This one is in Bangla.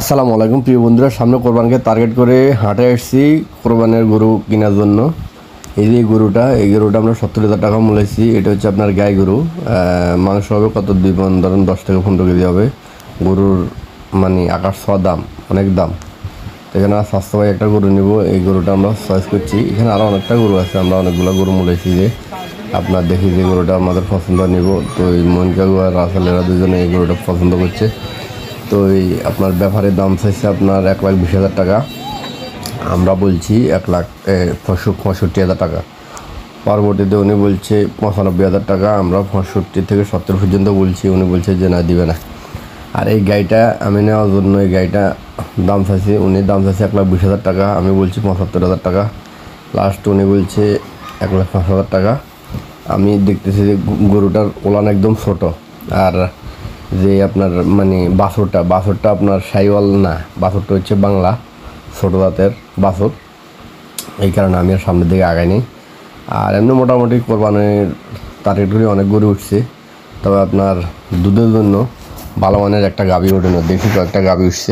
আসসালামু আলাইকুম প্রিয় বন্ধুরা, সামনে কোরবানকে টার্গেট করে হাটে আসছি কোরবানের গরু কেনার জন্য। এই যে গরুটা আমরা 70,000 টাকা মূল্যেছি। এটা হচ্ছে আপনার গাই গরু। মাংস হবে কত 2 মণ, ধরেন 10 থেকে 15 কেজি হবে। গরুর মানে আকাশ ছোঁয়া দাম, অনেক দাম। এখানে স্বাস্থ্য ভাই একটা গরু নিব, এই গরুটা আমরা চয়েস করছি। এখানে আরও অনেকটা গরু আছে, আমরা অনেকগুলো গরু মূল্যেছি। যে আপনার দেখি যে গরুটা আমাদের পছন্দ নিব। তো এই মনিকাগু আর রাসেলেরা দুজনে এই গরুটা পছন্দ করছে। তো এই আপনার ব্যাপারের দাম চাইছে আপনার 1,20,000 টাকা, আমরা বলছি 1,65,000 টাকা। পরবর্তীতে উনি বলছে 95,000 টাকা, আমরা 65 থেকে 70 পর্যন্ত বলছি, উনি বলছে যে না, দিবে না। আর এই গাড়িটা আমি নেওয়ার জন্য এই গাড়িটা দাম চাইছে, উনি দাম চাইছে 1,20,000 টাকা, আমি বলছি 75,000 টাকা। লাস্ট উনি বলছে 1,05,000 টাকা। আমি দেখতেছি যে গরুটার ওলান একদম ছোটো, আর যে আপনার মানে বাছরটা আপনার সাইওয়াল না, বাছরটা হচ্ছে বাংলা ছোটো জাতের বাছর। এই কারণে আমি আর সামনের দিকে আগাইনি। আর এমনি মোটামুটি কোরবানির টার্গেট করে অনেক গরু উঠছে। তবে আপনার দুধের জন্য ভালো মানের একটা গাভী ওঠে না, দেখি কয়েকটা গাভী উঠছে।